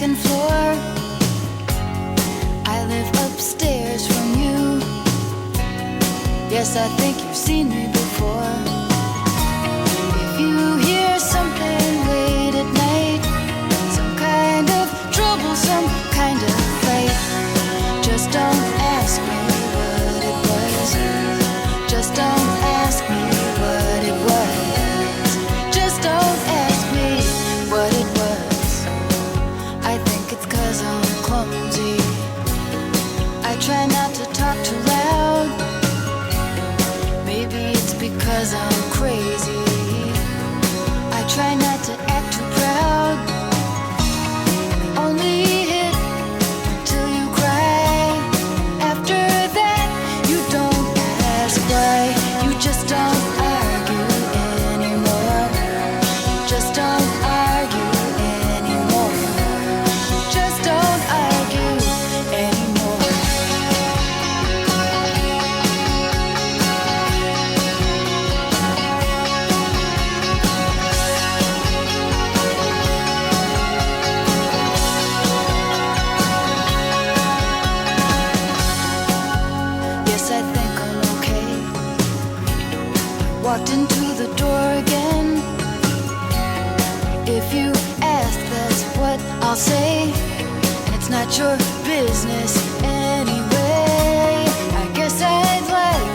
second floor. I live upstairs from you. Yes, I think you've seen me before. If you hear something late at night, some kind of trouble, some kind of fight, just don't ask me what it was. Just don't ask me what it was. Just don't ask me what it was. I think it's 'cause I'm clumsy. I try not to talk too loud. Maybe it's because I'm crazy. I try not to act too proud. Only hit till you cry. After that, you don't ask why. You just don't argue anymore. Just don't argue anymore. Just don't argue anymore. Yes, I think I'm okay. Walked into the door again. If you ask, that's what I'll say. And it's not your business anyway. I guess I'd like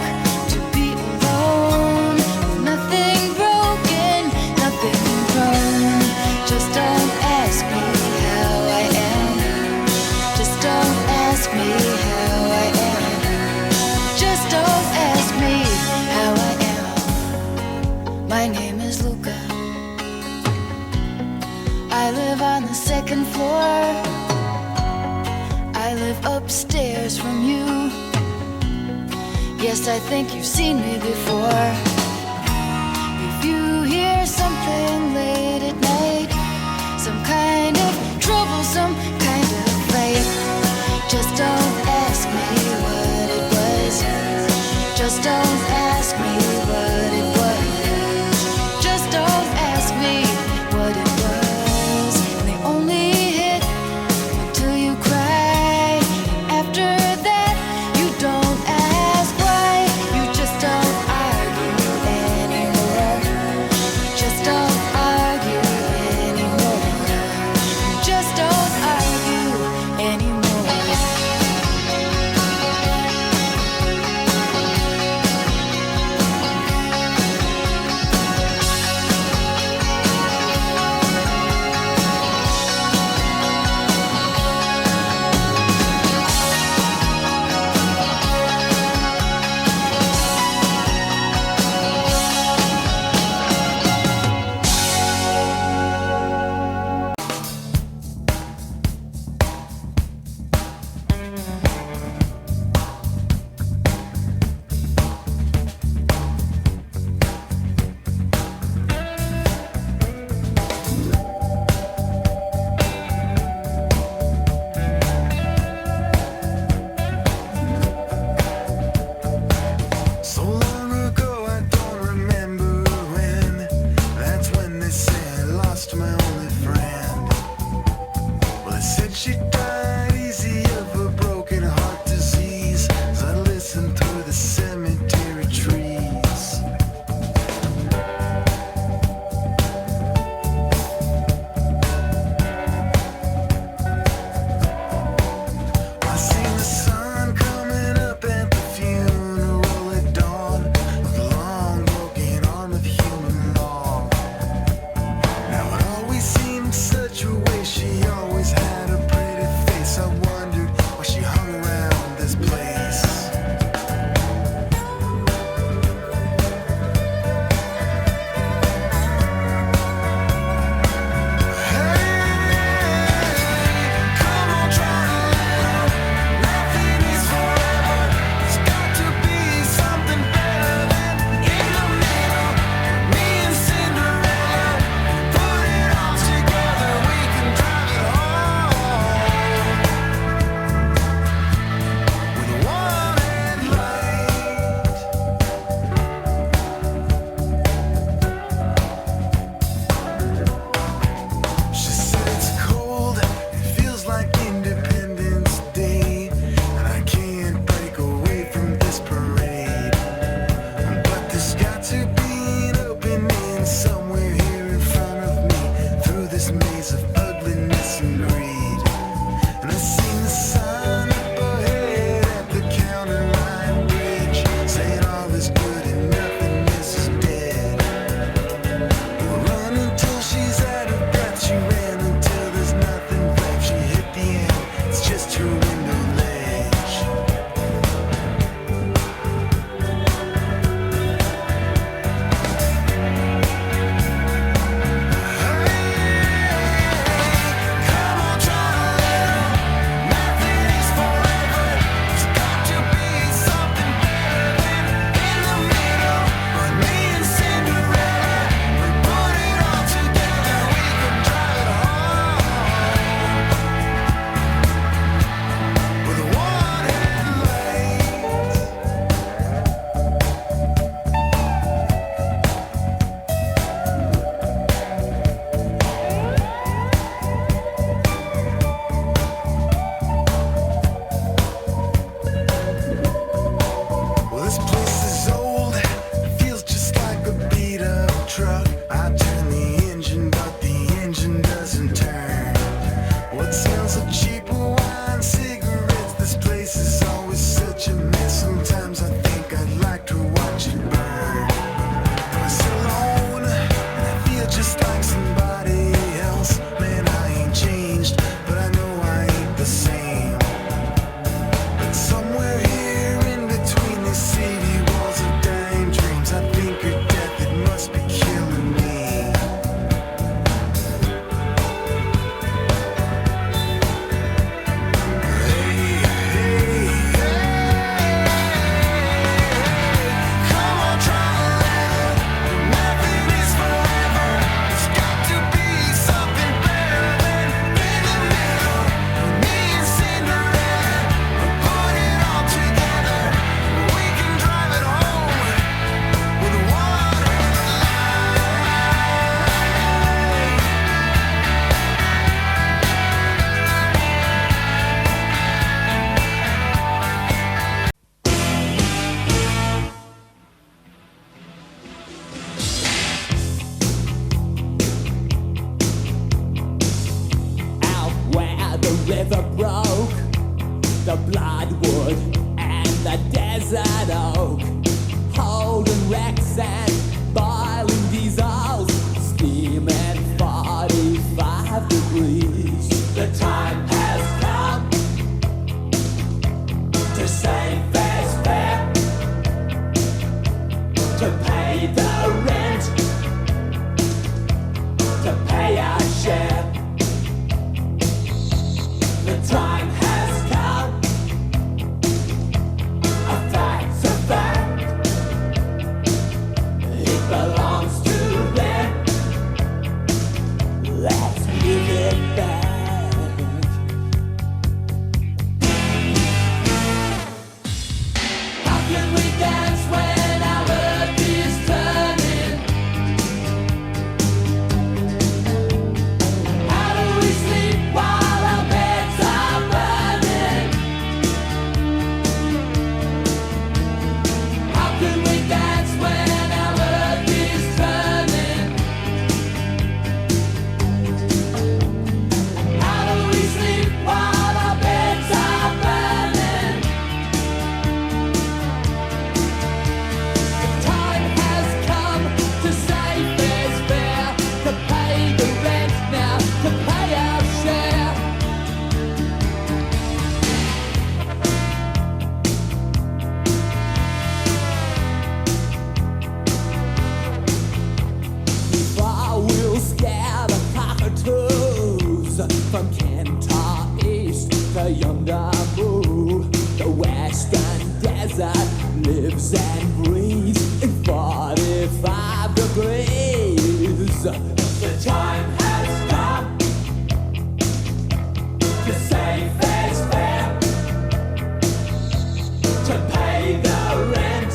to be alone, with nothing broken, nothing wrong. Just don't ask me how I am. Just don't ask me how I am. Just don't ask me how I am. My name is Luca. I live on the second floor. I live upstairs from you. Yes, I think you've seen me before. If you hear something late at night, some kind of trouble, some kind of fight, just don't ask me what it was. Just don't ask me what it was. Just don't ask me what it was. And they only hit till you cry. After that, you don't ask why. You just don't argue river broke, the bloodwood and the desert oak, holding wrecks and boiling diesels, steaming 45 degrees. The time has come to save fair's fair, to pay the rent, to pay our share. The time has come, a fact's a fact, it belongs to them, let's give it back. How can we dance when our earth is turning? How do we sleep while our beds are burning? How can we dance when our earth is turning? How do we sleep while our beds are burning? The time has come to save fair's fair, to pay the rent now, to pay our share. Before we'll scare the cockatoos from Kentar East to yonder Moo, the western desert lives and breathes in 45 degrees. The time has come to save fair's fair, to pay the rent,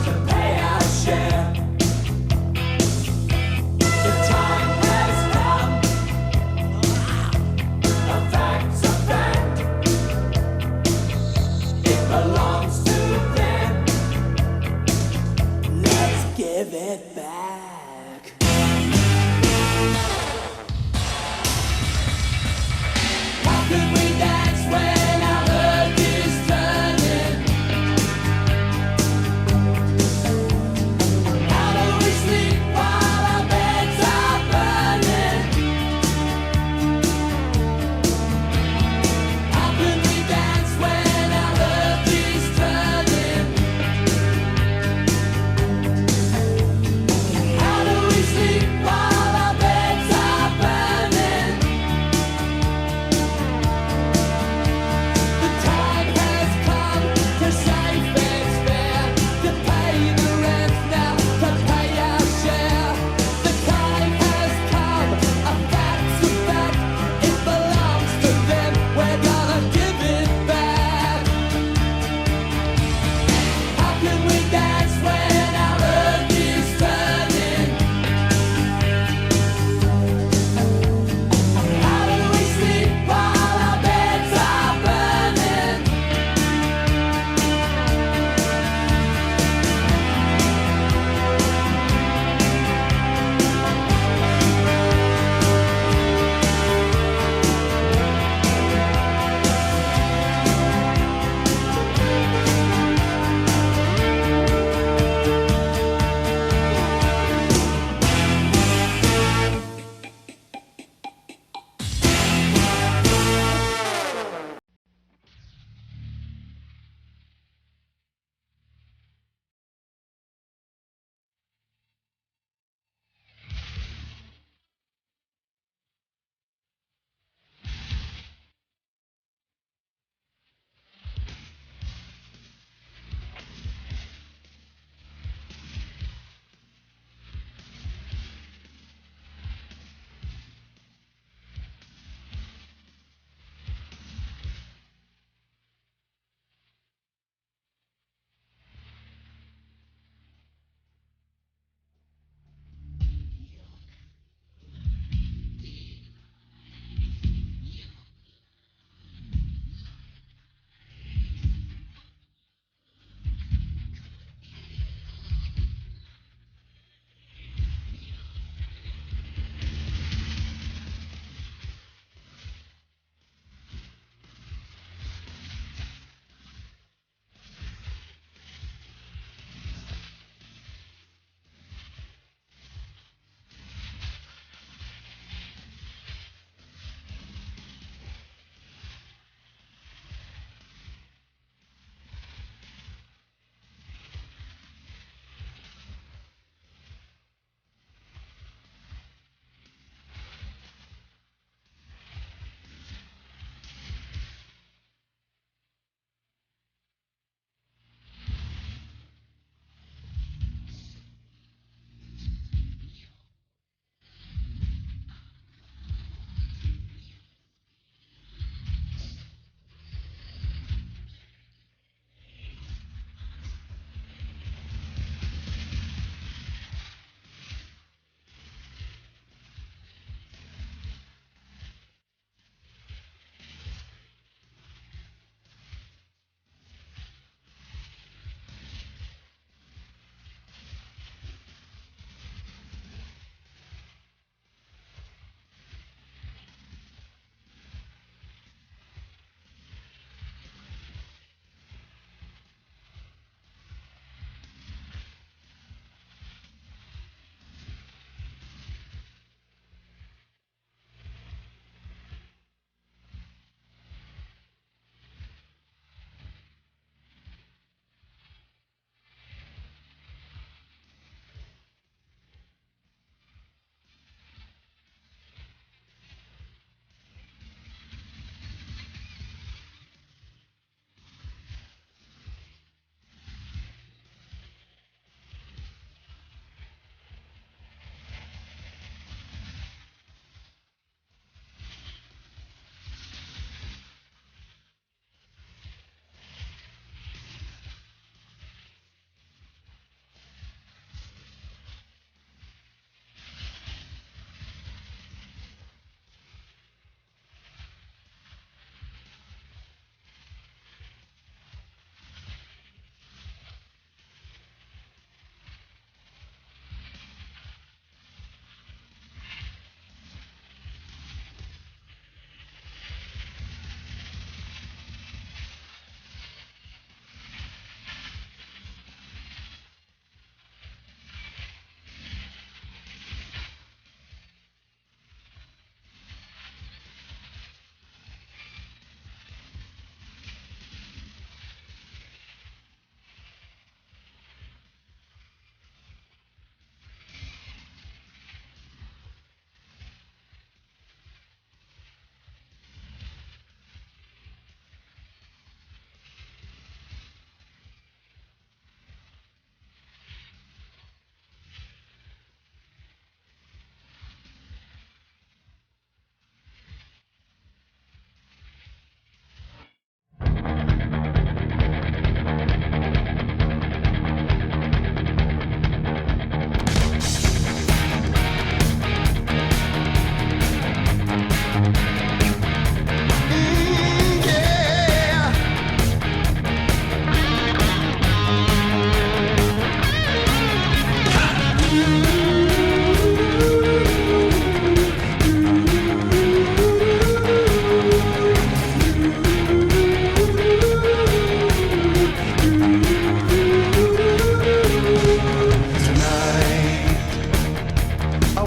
to pay our share. The time has come, a fact's a fact, it belongs to them, let's give it back.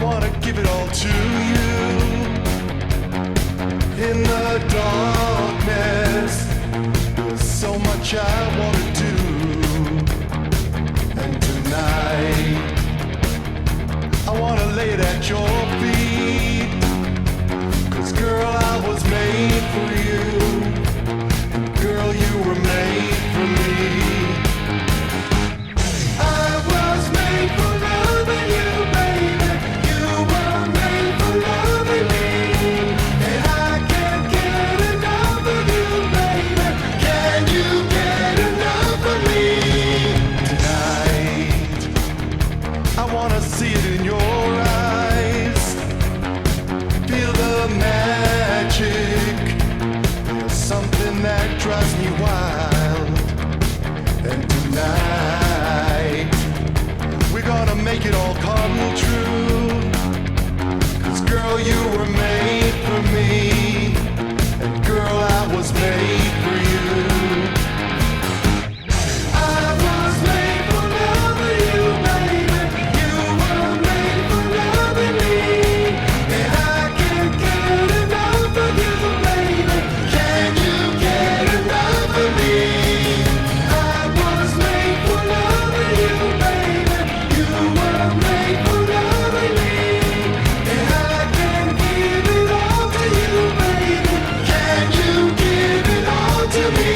wanna give it all to you. In the darkness, there's so much I wanna do. And tonight, I wanna lay it at your feet. 'Cause girl, I was made for you. And girl, you were made for me. I was made for loving you, baby. You were made for loving me. And I can't get enough of you, baby. Can you get enough of me? Tonight, I wanna see it in your eyes. Feel the magic. There's something that drives me wild. And tonight, we're gonna make it all come true. 'Cause girl, you were made for me. And girl, I was made for you. I was made for loving you, baby. You were made for loving me. And I can't get enough of you, baby. Can you get enough of me? I was made for loving you, baby. You were made for loving me. And I can give it all to you, baby. Can you give it all to me?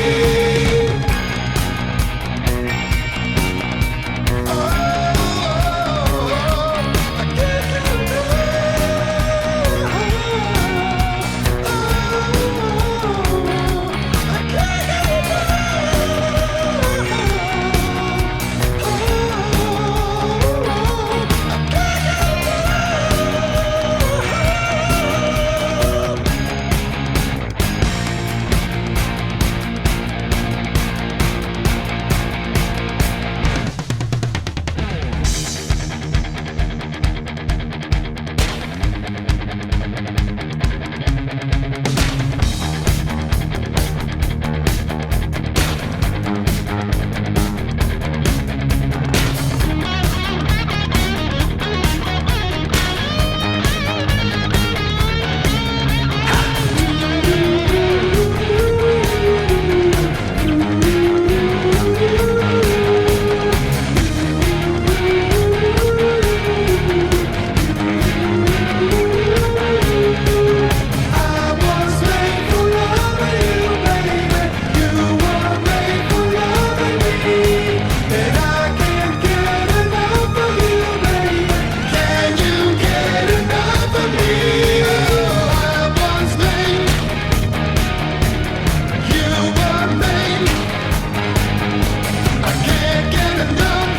I can't get enough.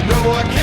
No, I can't.